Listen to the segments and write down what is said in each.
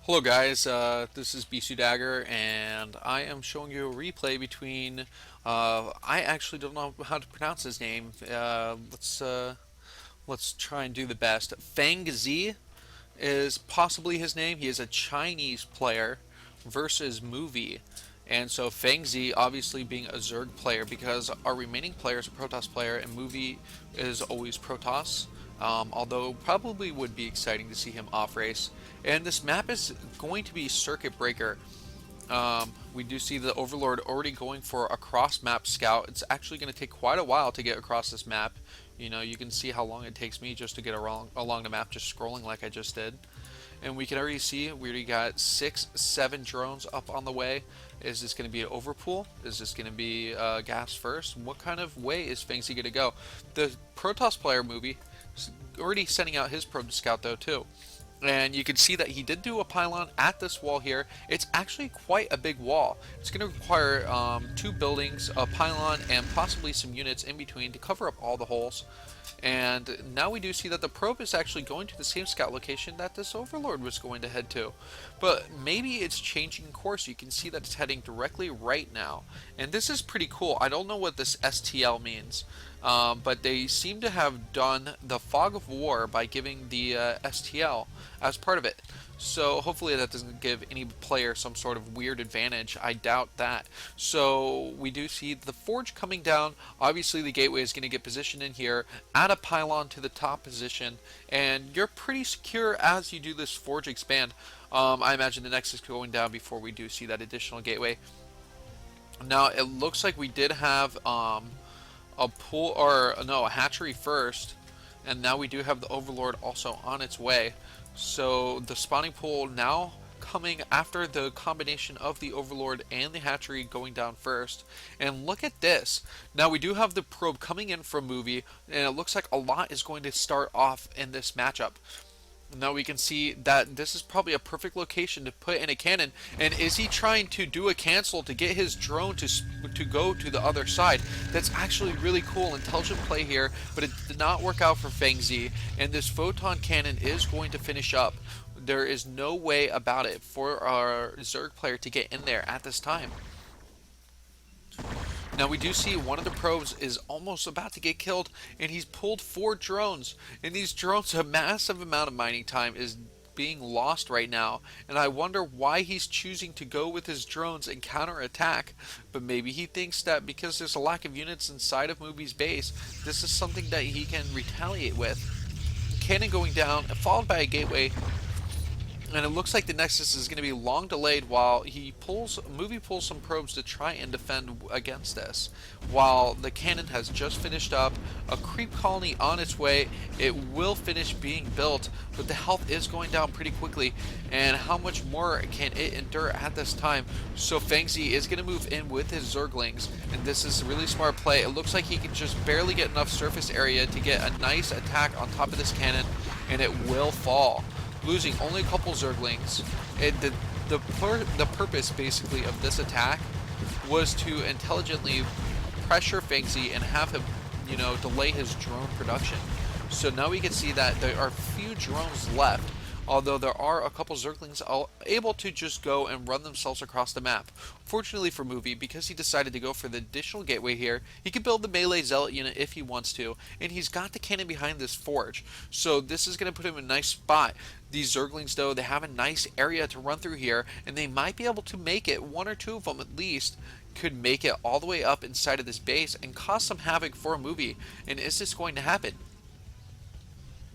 Hello guys, this is BisuDagger, and I am showing you a replay between, I actually don't know how to pronounce his name. Let's try and do the best. Fengzi is possibly his name. He is a Chinese player versus Movie. And so Fengzi obviously being a Zerg player, because our remaining player is a Protoss player and Movie is always Protoss. Although probably would be exciting to see him off race. And this map is going to be Circuit Breaker. We do see the Overlord already going for a cross map scout. It's actually going to take quite a while to get across this map. You know, you can see how long it takes me just to get along the map, just scrolling like I just did. And we can already see we already got 6, 7 drones up on the way. Is this going to be an overpool? Is this going to be gas first? What kind of way is Fengzi going to go? The Protoss player Movie is already sending out his probe scout though too. And you can see that he did do a pylon at this wall here. It's actually quite a big wall. It's going to require 2 buildings, a pylon, and possibly some units in between to cover up all the holes. And now we do see that the probe is actually going to the same scout location that this Overlord was going to head to. But maybe it's changing course. You can see that it's heading directly right now. And this is pretty cool. I don't know what this STL means. But they seem to have done the Fog of War by giving the STL as part of it. So hopefully that doesn't give any player some sort of weird advantage. I doubt that. So we do see the Forge coming down. Obviously the Gateway is going to get positioned in here. Add a pylon to the top position. And you're pretty secure as you do this Forge expand. I imagine the Nexus going down before we do see that additional Gateway. Now it looks like we did have a pool, or no, a hatchery first. And now we do have the Overlord also on its way. So the spawning pool now coming after the combination of the Overlord and the hatchery going down first. And look at this. Now we do have the probe coming in from Movie, and it looks like a lot is going to start off in this matchup. Now we can see that this is probably a perfect location to put in a cannon. And is he trying to do a cancel to get his drone to go to the other side? That's actually really cool, intelligent play here, but it did not work out for Fengzi. And this photon cannon is going to finish up. There is no way about it for our Zerg player to get in there at this time. Now we do see one of the probes is almost about to get killed, and he's pulled 4 drones. And these drones, a massive amount of mining time is being lost right now. And I wonder why he's choosing to go with his drones and counterattack. But maybe he thinks that because there's a lack of units inside of Movie's base, this is something that he can retaliate with. Cannon going down, followed by a gateway. And it looks like the Nexus is going to be long delayed while Movie pulls some probes to try and defend against this. While the cannon has just finished up, a creep colony on its way. It will finish being built, but the health is going down pretty quickly. And how much more can it endure at this time? So Fengzi is going to move in with his Zerglings, and this is a really smart play. It looks like he can just barely get enough surface area to get a nice attack on top of this cannon, and it will fall. Losing only a couple Zerglings. The purpose basically of this attack was to intelligently pressure Fengzi and have him, delay his drone production. So now we can see that there are few drones left, although there are a couple Zerglings able to just go and run themselves across the map. Fortunately for Movie, because he decided to go for the additional gateway here, he can build the melee zealot unit if he wants to, and he's got the cannon behind this forge. So this is going to put him in a nice spot. These Zerglings, though, they have a nice area to run through here, and they might be able to make it, 1 or 2 of them at least, could make it all the way up inside of this base and cause some havoc for a Movie. And is this going to happen?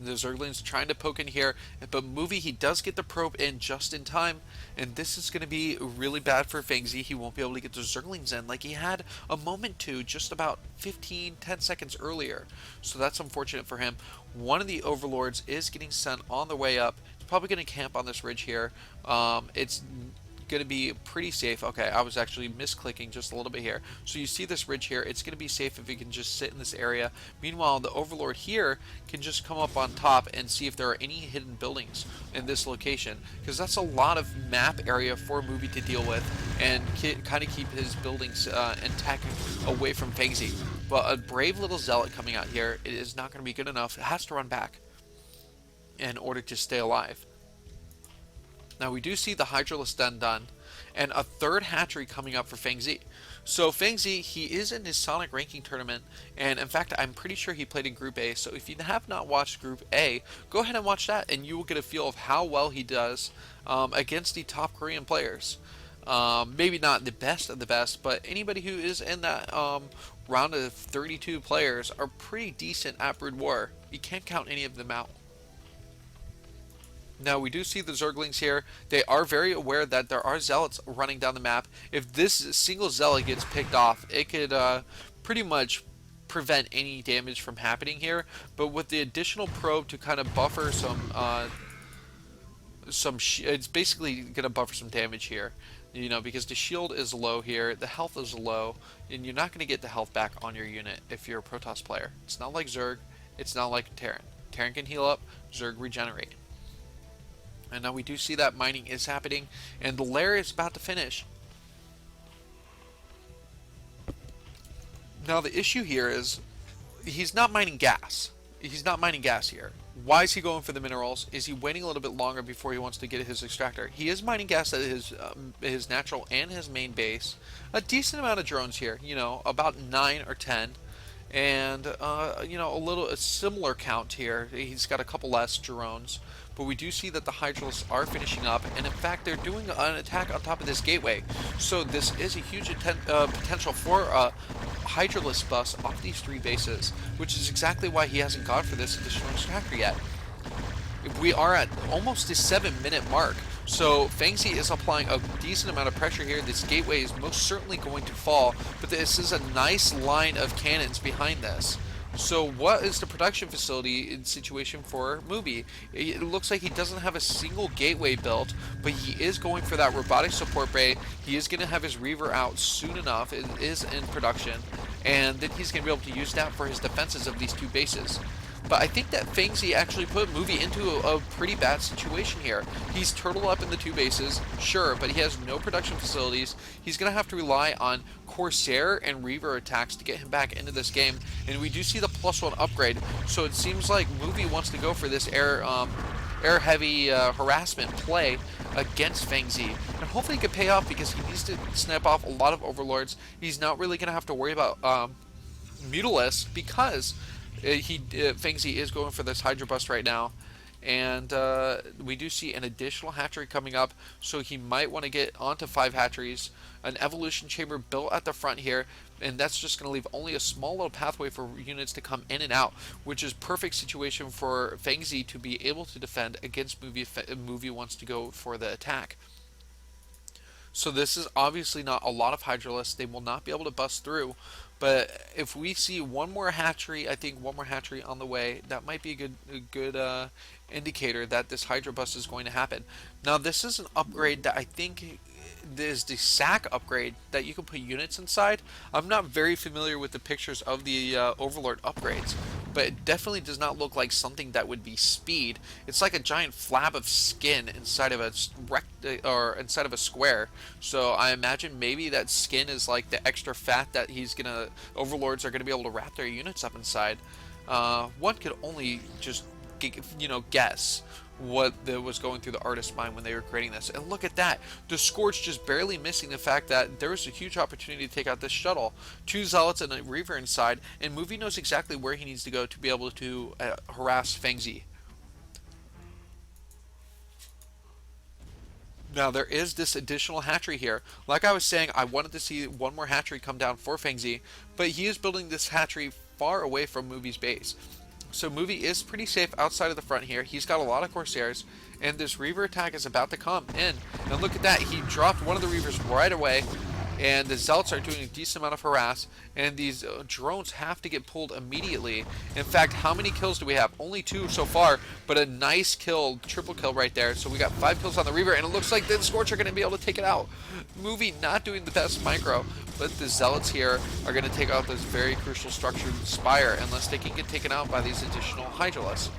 The Zerglings trying to poke in here, but Movie, he does get the probe in just in time, and this is going to be really bad for Fengzi. He won't be able to get the Zerglings in like he had a moment to just about 10 seconds earlier. So that's unfortunate for him. One of the Overlords is getting sent on the way up. He's probably going to camp on this ridge here. It's going to be pretty safe. Okay, I was actually misclicking just a little bit here. So you see this ridge here. It's going to be safe if he can just sit in this area. Meanwhile, the Overlord here can just come up on top and see if there are any hidden buildings in this location, because that's a lot of map area for a Movie to deal with and kind of keep his buildings intact away from Fengzi. But a brave little Zealot coming out here, it is not going to be good enough. It has to run back in order to stay alive. Now we do see the Hydralisk den done, and a third hatchery coming up for Fengzi. So Fengzi, he is in his Sonic ranking tournament, and in fact, I'm pretty sure he played in Group A. So if you have not watched Group A, go ahead and watch that, and you will get a feel of how well he does against the top Korean players. Maybe not the best of the best, but anybody who is in that round of 32 players are pretty decent at Brood War. You can't count any of them out. Now we do see the Zerglings here. They are very aware that there are Zealots running down the map. If this single Zealot gets picked off, it could pretty much prevent any damage from happening here. But with the additional probe to kind of buffer it's basically going to buffer some damage here. You know, because the shield is low here, the health is low, and you're not going to get the health back on your unit if you're a Protoss player. It's not like Zerg, it's not like Terran. Terran can heal up, Zerg regenerate. And now we do see that mining is happening, and the lair is about to finish. Now the issue here is he's not mining gas. He's not mining gas here. Why is he going for the minerals? Is he waiting a little bit longer before he wants to get his extractor? He is mining gas at his natural and his main base. A decent amount of drones here, you know, about 9 or 10. And, you know, a similar count here. He's got a couple less drones. But we do see that the Hydralisks are finishing up, and in fact they're doing an attack on top of this gateway. So this is a huge potential for a Hydralisk bust off these 3 bases, which is exactly why he hasn't gone for this additional extractor yet. We are at almost the 7-minute mark, so Fengzi is applying a decent amount of pressure here. This gateway is most certainly going to fall, but this is a nice line of cannons behind this. So what is the production facility situation for Mubi? It looks like he doesn't have a single gateway built, but he is going for that robotic support bay. He is going to have his Reaver out soon enough. It is in production, and then he's going to be able to use that for his defenses of these 2 bases. But I think that Fengzi actually put Mubi into a pretty bad situation here. He's turtle up in the 2 bases, sure, but he has no production facilities. He's going to have to rely on Corsair and Reaver attacks to get him back into this game. And we do see the +1 upgrade, so it seems like Mubi wants to go for this air-heavy harassment play against Fengzi. And hopefully it can pay off because he needs to snap off a lot of Overlords. He's not really going to have to worry about Mutalisks because Fengzi is going for this Hydra Bust right now, and we do see an additional hatchery coming up, so he might want to get onto 5 hatcheries, an evolution chamber built at the front here, and that's just going to leave only a small little pathway for units to come in and out, which is perfect situation for Fengzi to be able to defend against Muvi if Muvi wants to go for the attack. So this is obviously not a lot of Hydralisks. They will not be able to bust through. But if we see one more hatchery, I think one more hatchery on the way, that might be a good indicator that this Hydra bust is going to happen. Now this is an upgrade that I think is the sack upgrade that you can put units inside. I'm not very familiar with the pictures of the Overlord upgrades, but it definitely does not look like something that would be speed. It's like a giant flab of skin inside of inside of a square. So I imagine maybe that skin is like the extra fat that Overlords are gonna be able to wrap their units up inside. One could only just guess what was going through the artist's mind when they were creating this. And look at that, the Scorch just barely missing the fact that there was a huge opportunity to take out this shuttle. 2 Zealots and a Reaver inside, and Muvi knows exactly where he needs to go to be able to harass Fengzi. Now there is this additional hatchery here. Like I was saying, I wanted to see one more hatchery come down for Fengzi, but he is building this hatchery far away from Muvi's base. So Muvi is pretty safe outside of the front here. He's got a lot of Corsairs, and this Reaver attack is about to come in. And look at that, he dropped one of the Reavers right away, and the Zealots are doing a decent amount of harass, and these drones have to get pulled immediately. In fact, how many kills do we have? Only 2 so far, but a nice kill, triple kill right there. So we got 5 kills on the Reaver, and it looks like the Scorch are going to be able to take it out. Muvi not doing the best micro, but the Zealots here are going to take out this very crucial structured Spire unless they can get taken out by these additional Hydralisks.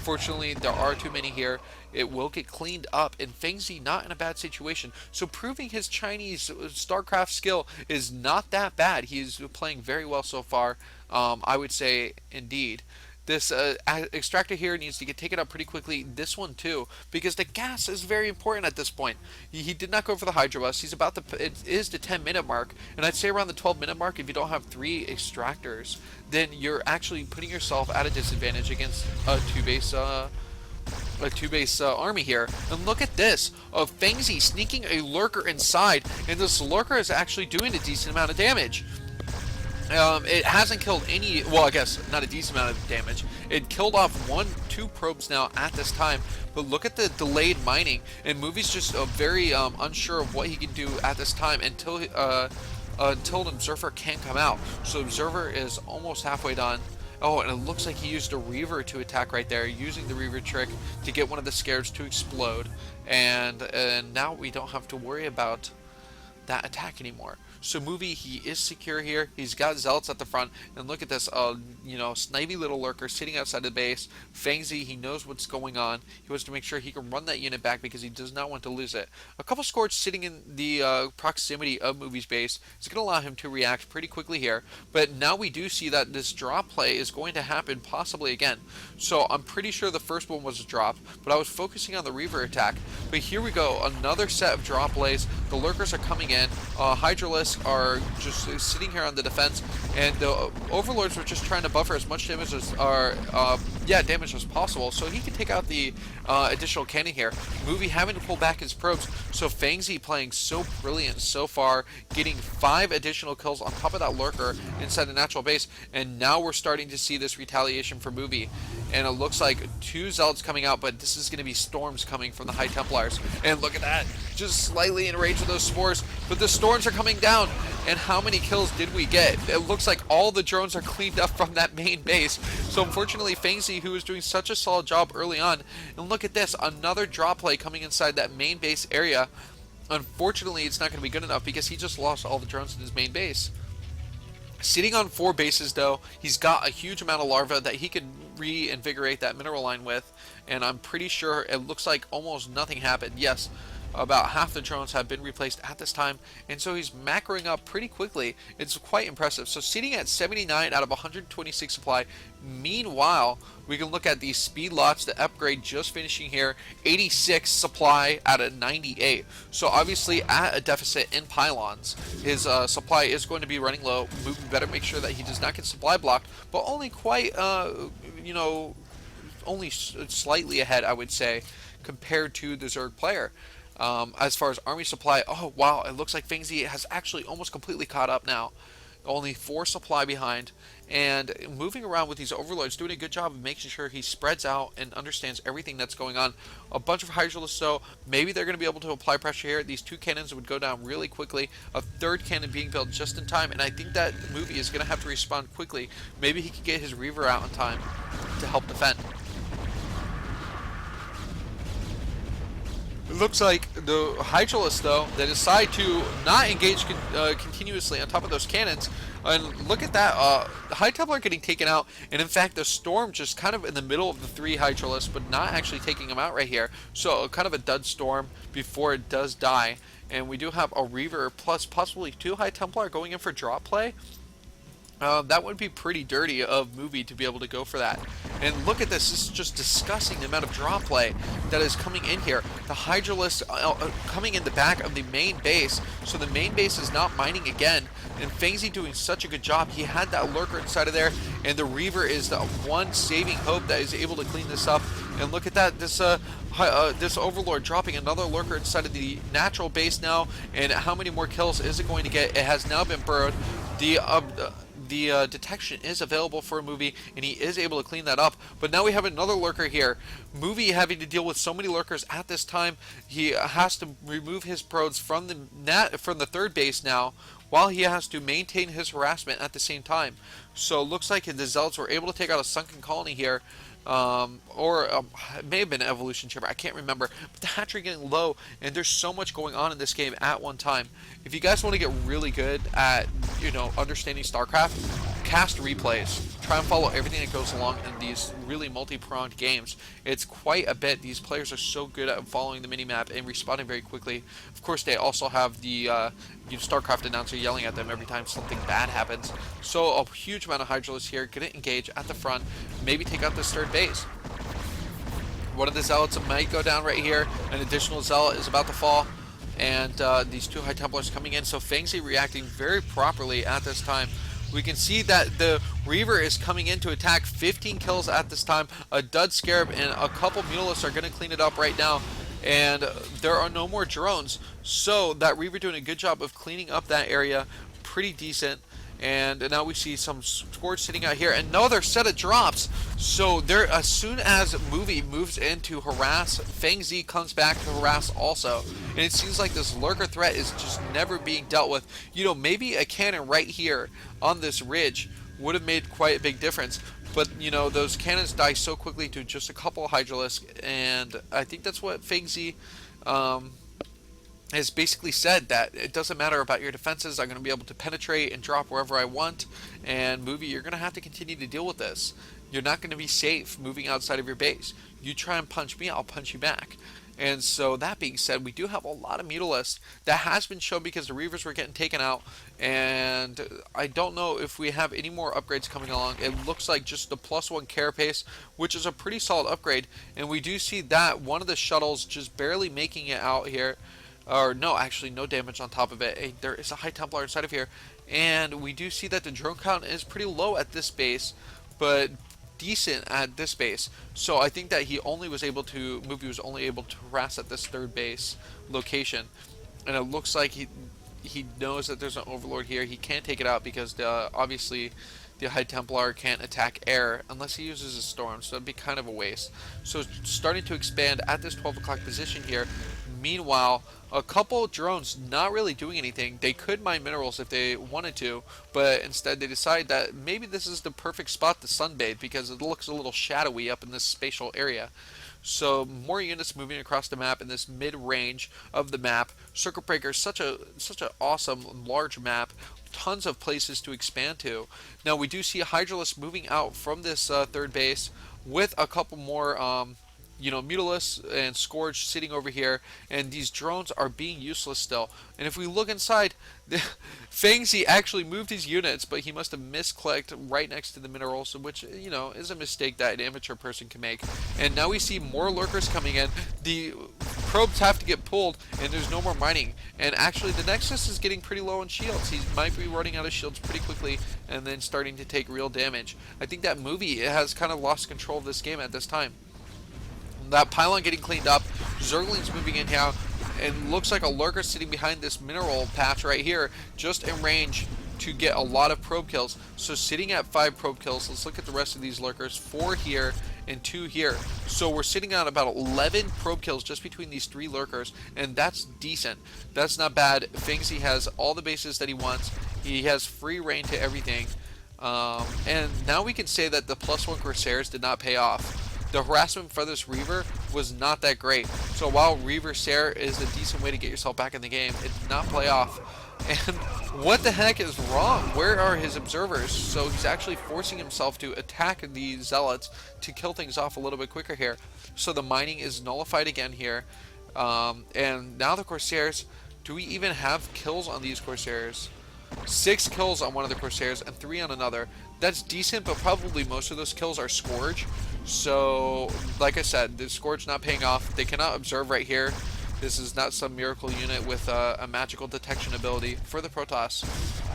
Fortunately, there are too many here. It will get cleaned up, and Fengzi not in a bad situation. So proving his Chinese StarCraft skill is not that bad. He is playing very well so far, I would say, indeed. This extractor here needs to get taken out pretty quickly. This one too, because the gas is very important at this point. He did not go for the Hydro Bus. He's about the, it is the 10-minute mark, and I'd say around the 12-minute mark, if you don't have 3 extractors, then you're actually putting yourself at a disadvantage against a two-base army here. And look at this, of Fengzi sneaking a lurker inside, and this lurker is actually doing a decent amount of damage. It hasn't killed any, well, I guess not a decent amount of damage. It killed off 2 probes now at this time, but look at the delayed mining, and Movie's just very unsure of what he can do at this time until the Observer can come out. So Observer is almost halfway done. Oh, and it looks like he used a Reaver to attack right there, using the Reaver trick to get one of the scares to explode, and now we don't have to worry about that attack anymore. So Movie, he is secure here. He's got Zealots at the front, and look at this, snivy little lurker sitting outside the base. Fengzi, he knows what's going on. He wants to make sure he can run that unit back because he does not want to lose it. A couple Scorch sitting in the proximity of Movie's base is going to allow him to react pretty quickly here, but now we do see that this drop play is going to happen possibly again. So I'm pretty sure the first one was a drop, but I was focusing on the Reaver attack. But here we go, another set of drop plays. The lurkers are coming in. Hydralisks are just sitting here on the defense, and the Overlords were just trying to buffer as much damage as damage as possible, so he can take out the additional cannon here. Movie having to pull back his probes, so Fengzi playing so brilliant so far, getting 5 additional kills on top of that lurker inside the natural base, and now we're starting to see this retaliation for Movie. And it looks like 2 Zealots coming out, but this is going to be storms coming from the High Templars. And look at that, just slightly in range of those spores, but the storms are coming down. And how many kills did we get? It looks like all the drones are cleaned up from that main base. So unfortunately, Fengzi, who was doing such a solid job early on, and look at this, another drop play coming inside that main base area. Unfortunately, it's not going to be good enough because he just lost all the drones in his main base. Sitting on 4 bases though, he's got a huge amount of larvae that he could reinvigorate that mineral line with, and I'm pretty sure it looks like almost nothing happened. Yes, about half the drones have been replaced at this time, and so he's macroing up pretty quickly. It's quite impressive. So sitting at 79 out of 126 supply. Meanwhile, we can look at these speed lots, the upgrade just finishing here, 86 supply out of 98. So obviously at a deficit in pylons, his supply is going to be running low. Movie better make sure that he does not get supply blocked, but only quite, only slightly ahead, I would say, compared to the Zerg player. As far as army supply, oh wow, it looks like Fengzi has actually almost completely caught up now. Only 4 supply behind, and moving around with these Overlords, doing a good job of making sure he spreads out and understands everything that's going on. A bunch of Hydralisks, so maybe they're going to be able to apply pressure here. These 2 cannons would go down really quickly. A 3rd cannon being built just in time, and I think that Movie is going to have to respond quickly. Maybe he could get his Reaver out in time to help defend. It looks like the Hydralisks, though, they decide to not engage continuously on top of those cannons. And look at that, the High Templar getting taken out, and in fact the Storm just kind of in the middle of the 3 Hydralisks, but not actually taking them out right here. So kind of a dud Storm before it does die. And we do have a Reaver plus possibly 2 High Templar going in for drop play. That would be pretty dirty of Movie to be able to go for that. And look at this is just disgusting, the amount of drop play that is coming in here. The Hydralisks coming in the back of the main base, so the main base is not mining again. And Fengzi doing such a good job. He had that lurker inside of there, and the Reaver is the one saving hope that is able to clean this up. And look at that, this Overlord dropping another lurker inside of the natural base now. And how many more kills is it going to get? It has now been burrowed. The detection is available for a Movie, and he is able to clean that up. But now we have another lurker here. Movie having to deal with so many lurkers at this time. He has to remove his probes from the 3rd base now, while he has to maintain his harassment at the same time. So it looks like the Zealots were able to take out a sunken colony here. It may have been an evolution chamber, I can't remember, but the hatchery getting low, and there's so much going on in this game at one time. If you guys want to get really good at, understanding StarCraft, cast replays. Try and follow everything that goes along in these really multi-pronged games. It's quite a bit. These players are so good at following the minimap and responding very quickly. Of course, they also have the StarCraft announcer yelling at them every time something bad happens. So a huge amount of Hydralisk here. Gonna engage at the front, maybe take out this third base. One of the Zealots might go down right here. An additional Zealot is about to fall. And these two High Templars coming in. So Fengzi reacting very properly at this time. We can see that the Reaver is coming in to attack. 15 kills at this time. A Dud Scarab and a couple Mulists are going to clean it up right now. And there are no more drones. So that Reaver doing a good job of cleaning up that area. Pretty decent. And now we see some Scourge sitting out here. Another set of drops. So there, as soon as Movie moves in to harass, Fengzi comes back to harass also. And it seems like this lurker threat is just never being dealt with. You know, maybe a cannon right here on this ridge would have made quite a big difference. But, you know, those cannons die so quickly to just a couple of Hydralisk. And I think that's what Fengzi has basically said, that it doesn't matter about your defenses. I'm going to be able to penetrate and drop wherever I want. And Movie, you're going to have to continue to deal with this. You're not going to be safe moving outside of your base. You try and punch me, I'll punch you back. And so that being said, we do have a lot of Mutalisks. That has been shown because the Reavers were getting taken out. And I don't know if we have any more upgrades coming along. It looks like just the +1 carapace, which is a pretty solid upgrade. And we do see that one of the shuttles just barely making it out here. Or no, actually no damage on top of it. Hey, there is a High Templar inside of here. And we do see that the drone count is pretty low at this base, but decent at this base. So I think that he only was able to, Movie was only able to harass at this third base location. And it looks like he knows that there's an Overlord here. He can't take it out because obviously the High Templar can't attack air unless he uses a storm, so it'd be kind of a waste. So starting to expand at this 12 o'clock position here. Meanwhile, a couple drones not really doing anything. They could mine minerals if they wanted to, but instead they decide that maybe this is the perfect spot to sunbathe because it looks a little shadowy up in this spatial area. So more units moving across the map in this mid-range of the map. Circuit Breaker is such a awesome large map. Tons of places to expand to. Now we do see a Hydralisk moving out from this third base with a couple more Mutalisks and Scourge sitting over here, and these drones are being useless still. And if we look inside, Fengzi actually moved his units, but he must have misclicked right next to the minerals, which, you know, is a mistake that an amateur person can make. And now we see more lurkers coming in. The probes have to get pulled, and there's no more mining. And actually, the Nexus is getting pretty low on shields. He might be running out of shields pretty quickly, and then starting to take real damage. I think that Movie has kind of lost control of this game at this time. That pylon getting cleaned up. Zergling's moving in here. And looks like a lurker sitting behind this mineral patch right here, just in range to get a lot of probe kills. So sitting at 5 probe kills. Let's look at the rest of these lurkers. 4 here and 2 here. So we're sitting at about 11 probe kills just between these 3 lurkers, and that's decent. That's not bad. Fengzi has all the bases that he wants. He has free reign to everything. And now we can say that the +1 Corsairs did not pay off. The harassment for this Reaver was not that great. So while Reaver Sair is a decent way to get yourself back in the game, it did not play off. And what the heck is wrong? Where are his observers? So he's actually forcing himself to attack the Zealots to kill things off a little bit quicker here. So the mining is nullified again here. And now the Corsairs, do we even have kills on these Corsairs? 6 kills on one of the Corsairs and 3 on another. That's decent, but probably most of those kills are Scourge. So, like I said, the Scourge not paying off. They cannot observe right here. This is not some miracle unit with a magical detection ability for the Protoss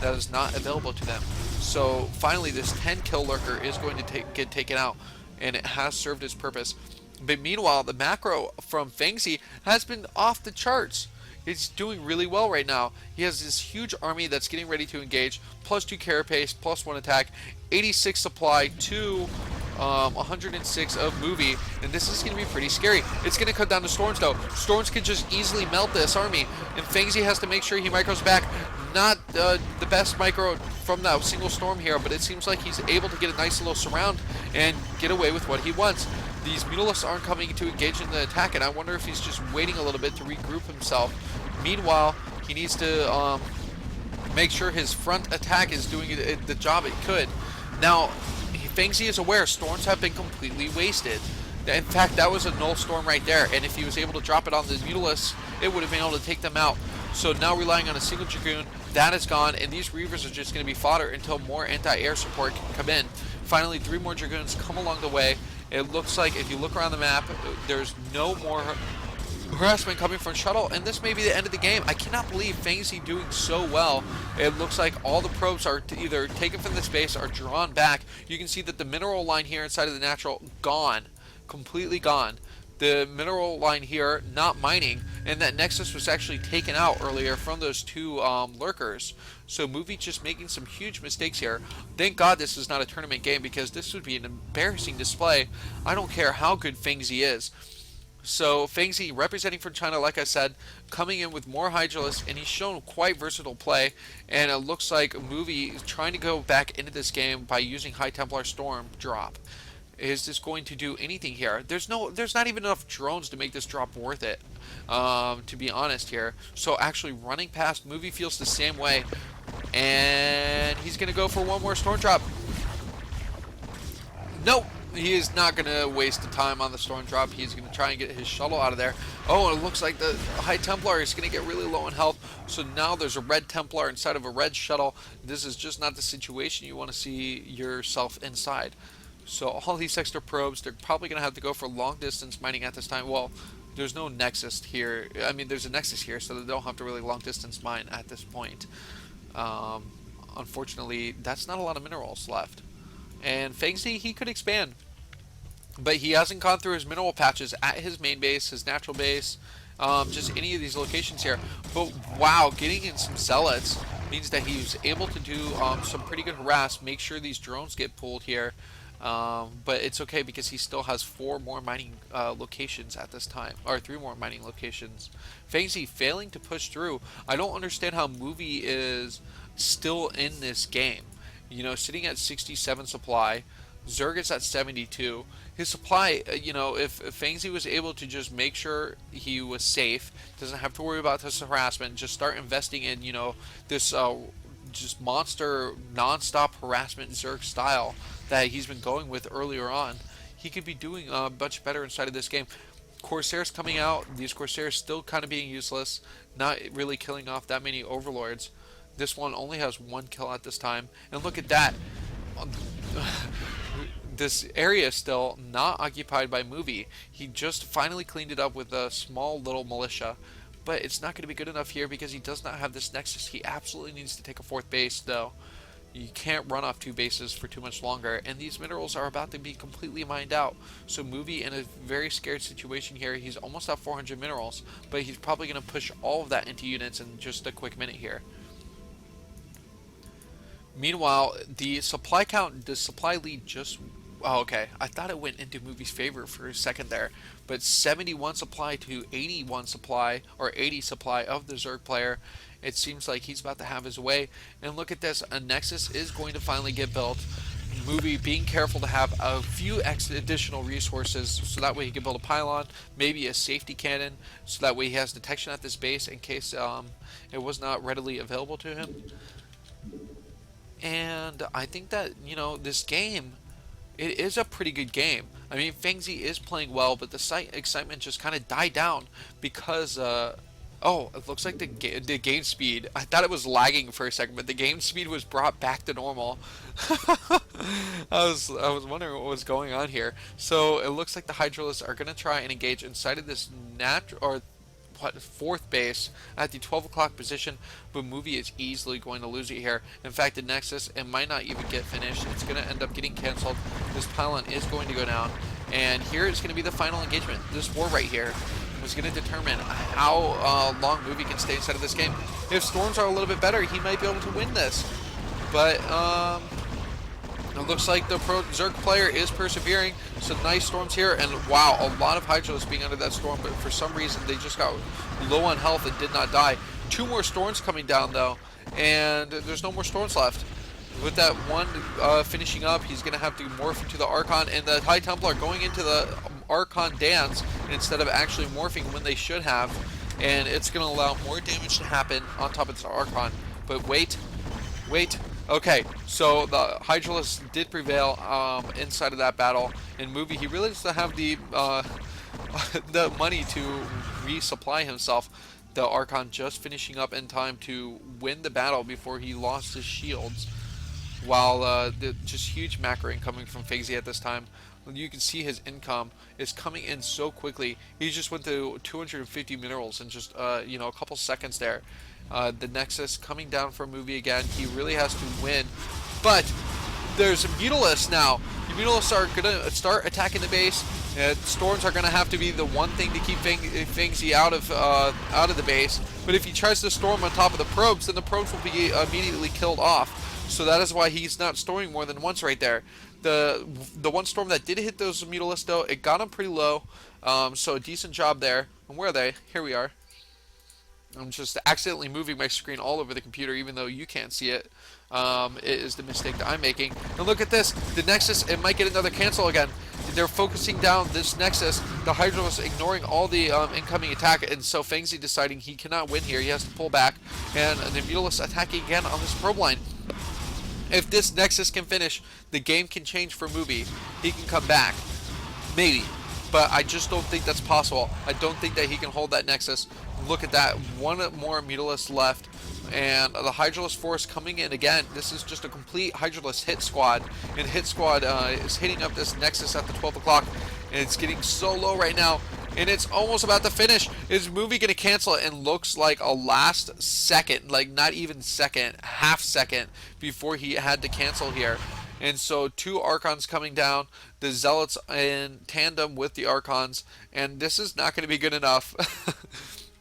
that is not available to them. So, finally, this 10 kill lurker is going to get taken out, and it has served its purpose. But meanwhile, the macro from Fengzi has been off the charts. It's doing really well right now. He has this huge army that's getting ready to engage. +2 carapace, +1 attack, 86 supply, 106 of movie, and this is going to be pretty scary. It's going to cut down to Storms though. Storms can just easily melt this army, and Fengzi has to make sure he micros back. Not the best micro from that single storm here, but it seems like he's able to get a nice little surround and get away with what he wants. These Mutalisks aren't coming to engage in the attack, and I wonder if he's just waiting a little bit to regroup himself. Meanwhile, he needs to make sure his front attack is doing the job it could. Now, Fengzi is aware storms have been completely wasted. In fact, that was a null storm right there, and if he was able to drop it on the Mutalisk, it would have been able to take them out. So now relying on a single Dragoon, that is gone, and these Reavers are just going to be fodder until more anti-air support can come in. Finally, 3 more Dragoons come along the way. It looks like, if you look around the map, there's no more harassment coming from Shuttle, and this may be the end of the game. I cannot believe Fengzi doing so well. It looks like all the probes are either taken from this base or drawn back. You can see that the mineral line here inside of the natural, gone. Completely gone. The mineral line here not mining, and that Nexus was actually taken out earlier from those 2 lurkers. So Movie just making some huge mistakes here. Thank God this is not a tournament game, because this would be an embarrassing display. I don't care how good Fengzi is. So Fengzi, representing for China, like I said, coming in with more Hydralisks, and he's shown quite versatile play, and it looks like Movie is trying to go back into this game by using High Templar Storm drop. Is this going to do anything here? There's not even enough drones to make this drop worth it, to be honest here. So actually running past, Movie feels the same way, and he's going to go for one more storm drop. Nope, he is not going to waste the time on the storm drop. He's going to try and get his shuttle out of there. Oh, and it looks like the High Templar is going to get really low in health. So now there's a red Templar inside of a red shuttle. This is just not the situation you want to see yourself inside. So all these extra probes, they're probably going to have to go for long distance mining at this time. Well, there's no Nexus here. I mean, there's a Nexus here, so they don't have to really long distance mine at this point. Unfortunately, that's not a lot of minerals left. And Fengzi, he could expand, but he hasn't gone through his mineral patches at his main base, his natural base, just any of these locations here. But wow, getting in some zealots means that he's able to do some pretty good harass, make sure these drones get pulled here. But it's okay because he still has 4 more mining locations at this time, or 3 more mining locations. Fengzi failing to push through. I don't understand how Movie is still in this game. You know, sitting at 67 supply, Zerg is at 72. His supply, you know, if Fengzi was able to just make sure he was safe, doesn't have to worry about this harassment, just start investing in, you know, this just monster non-stop harassment Zerg style that he's been going with earlier on, he could be doing much better inside of this game. Corsairs coming out, these Corsairs still kind of being useless, not really killing off that many Overlords. This one only has 1 kill at this time, and look at that. This area is still not occupied by Movie. He just finally cleaned it up with a small little militia. But it's not going to be good enough here because he does not have this Nexus. He absolutely needs to take a 4th base, though. You can't run off 2 bases for too much longer, and these minerals are about to be completely mined out. So Movie in a very scared situation here. He's almost at 400 minerals, but he's probably going to push all of that into units in just a quick minute here. Meanwhile, the supply count, the supply lead just... Oh, okay. I thought it went into Movie's favor for a second there. But 71 supply to 81 supply, or 80 supply of the Zerg player. It seems like he's about to have his way. And look at this. A Nexus is going to finally get built. Movie being careful to have a few additional resources so that way he can build a pylon, maybe a safety cannon, so that way he has detection at this base in case it was not readily available to him. And I think that, you know, this game... It is a pretty good game. I mean, Fengzi is playing well, but the excitement just kind of died down because, oh, it looks like the game speed. I thought it was lagging for a second, but the game speed was brought back to normal. I was wondering what was going on here. So it looks like the Hydralisks are going to try and engage inside of this 4th base at the 12 o'clock position, but Movie is easily going to lose it here. In fact, the Nexus, it might not even get finished. It's going to end up getting canceled. This pylon is going to go down, and here is going to be the final engagement. This war right here was going to determine how long Movie can stay inside of this game. If storms are a little bit better, he might be able to win this, but it looks like the pro Zerg player is persevering. Some nice storms here, and wow, a lot of Hydros being under that storm, but for some reason they just got low on health and did not die. 2 more storms coming down though, and there's no more storms left. With that one finishing up, he's going to have to morph into the Archon, and the High Templar going into the Archon dance instead of actually morphing when they should have, and it's going to allow more damage to happen on top of this Archon. But wait, wait. Okay, so the Hydralisk did prevail inside of that battle. In movie, he really doesn't have the the money to resupply himself. The Archon just finishing up in time to win the battle before he lost his shields. While just huge macro coming from Fengzi at this time. You can see his income is coming in so quickly. He just went to 250 minerals in just a couple seconds there. The Nexus coming down for a movie again. He really has to win, but there's Mutalisks now. The Mutalisks are gonna start attacking the base. Storms are gonna have to be the one thing to keep Fengzi out of the base. But if he tries to storm on top of the probes, then the probes will be immediately killed off. So that is why he's not storing more than once right there. The one storm that did hit those Mutalisks, though, it got him pretty low. So a decent job there. And where are they? Here we are. I'm just accidentally moving my screen all over the computer, even though you can't see it. It is the mistake that I'm making. And look at this. The Nexus, it might get another cancel again. They're focusing down this Nexus. The Hydra was ignoring all the incoming attack, and so Fengzi deciding he cannot win here. He has to pull back, and the Mutalisks attacking again on this probe line. If this Nexus can finish, the game can change for Movie. He can come back. Maybe. But I just don't think that's possible. I don't think that he can hold that Nexus. Look at that. One more Mutalisk left. And the Hydralisk force coming in again. This is just a complete Hydralisk hit squad. And hit squad is hitting up this Nexus at the 12 o'clock. And it's getting so low right now. And it's almost about to finish. Is Movie going to cancel it? And looks like a last second, like not even second, half second before he had to cancel here. And so two Archons coming down, the Zealots in tandem with the Archons, and this is not going to be good enough.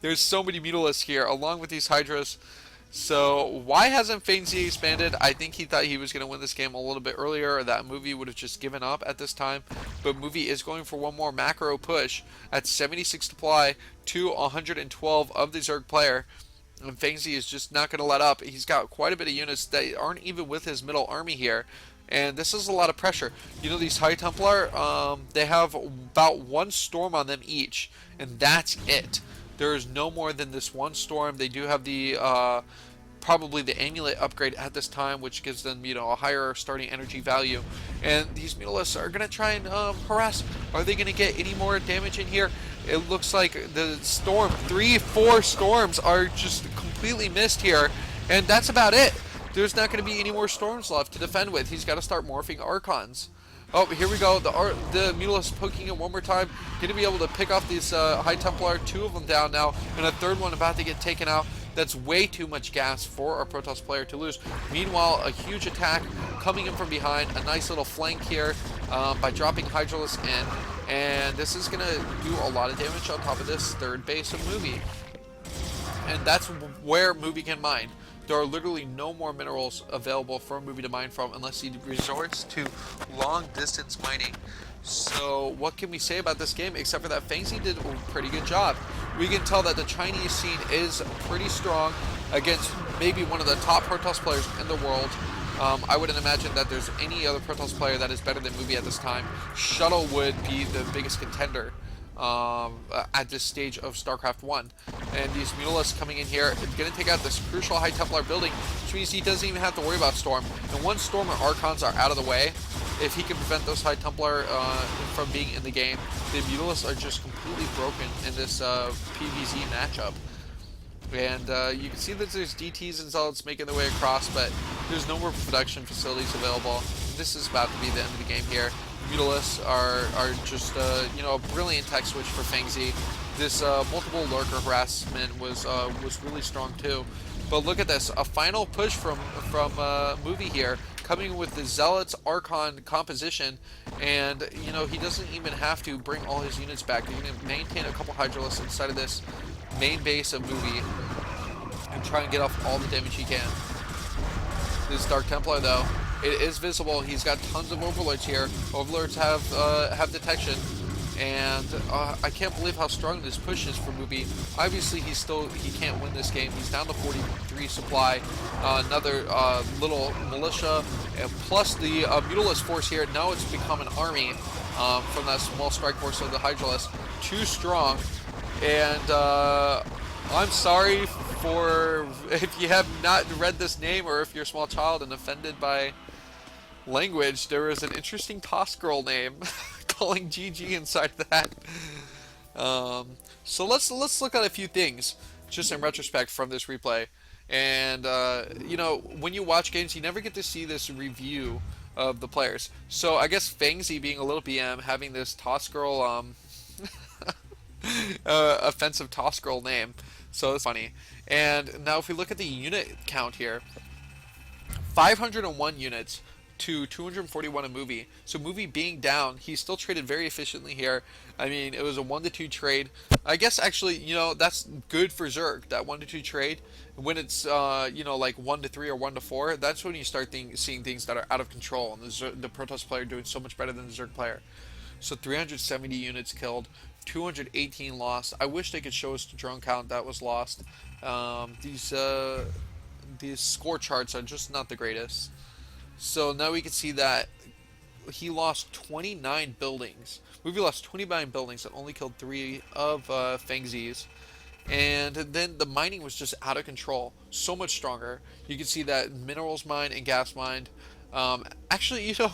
There's so many Mutalisks here, along with these Hydras. So why hasn't Fengzi expanded? I think he thought he was going to win this game a little bit earlier, or that Movie would have just given up at this time. But Movie is going for one more macro push at 76 supply to 112 of the Zerg player. And Fengzi is just not going to let up. He's got quite a bit of units that aren't even with his middle army here. And this is a lot of pressure. You know, these High Templar, they have about one storm on them each. And that's it. There is no more than this one storm. They do have the probably the amulet upgrade at this time, which gives them, a higher starting energy value. And these Mutalisks are going to try and harass. Are they going to get any more damage in here? It looks like the storm, 3-4 storms are just completely missed here. And that's about it. There's not going to be any more storms left to defend with. He's got to start morphing Archons. Oh, here we go. The Mutalisks poking it one more time. Going to be able to pick off these High Templar. 2 of them down now. And a third one about to get taken out. That's way too much gas for our Protoss player to lose. Meanwhile, a huge attack coming in from behind. A nice little flank here by dropping Hydralisk in. And this is going to do a lot of damage on top of this third base of Movie. And that's where Movie can mine. There are literally no more minerals available for a Movie to mine from unless he resorts to long-distance mining. So what can we say about this game except for that Fengzi did a pretty good job. We can tell that the Chinese scene is pretty strong against maybe one of the top Protoss players in the world. I wouldn't imagine that there's any other Protoss player that is better than Movie at this time. Shuttle would be the biggest contender at this stage of StarCraft 1. And these Mutalisks coming in here, it's going to take out this crucial High Templar building, which means he doesn't even have to worry about Storm. And once Storm or Archons are out of the way, if he can prevent those High Templar from being in the game, the Mutalisks are just completely broken in this PvZ matchup. And you can see that there's DTs and Zealots making their way across, but there's no more production facilities available. This is about to be the end of the game here. Mutalisks are just a brilliant tech switch for Fengzi. This multiple lurker harassment was really strong too. But look at this, a final push from Movie here, coming with the Zealots Archon composition, and he doesn't even have to bring all his units back. He's going to maintain a couple Hydralisks inside of this main base of Movie and try and get off all the damage he can. This Dark Templar though, it is visible. He's got tons of Overlords here. Overlords have detection, and I can't believe how strong this push is for Movie. Obviously, he can't win this game. He's down to 43 supply. Another little militia, and plus the Mutalisk force here. Now it's become an army from that small strike force of the Hydralisk. Too strong, and I'm sorry for if you have not read this name, or if you're a small child and offended by language, there is an interesting Toss Girl name calling GG inside that. So let's look at a few things just in retrospect from this replay. And you know, when you watch games, you never get to see this review of the players. So I guess Fengzi being a little BM, having this Toss Girl offensive Toss Girl name, so it's funny. And now if we look at the unit count here, 501 units to 241 a movie. So movie being down, he still traded very efficiently here. I mean, it was a 1-2 trade. I guess actually, you know, that's good for Zerg, that 1-2 trade. When it's you know, like 1-3 or 1-4, that's when you start seeing things that are out of control, and the Protoss player doing so much better than the Zerg player. So 370 units killed, 218 lost. I wish they could show us the drone count that was lost. These score charts are just not the greatest. So now we can see that he lost 29 buildings. Movie lost 29 buildings and only killed 3 of Fengzi's. And then the mining was just out of control. So much stronger. You can see that minerals mined and gas mined. Actually, you know,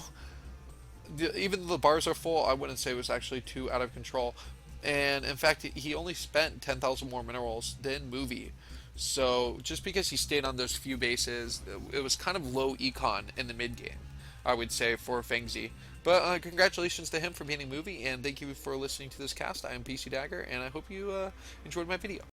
even though the bars are full, I wouldn't say it was actually too out of control. And in fact, he only spent 10,000 more minerals than Movie. So just because he stayed on those few bases, it was kind of low econ in the mid game, I would say, for Fengzi. But congratulations to him for beating Movie, and thank you for listening to this cast. I am BisuDagger, and I hope you enjoyed my video.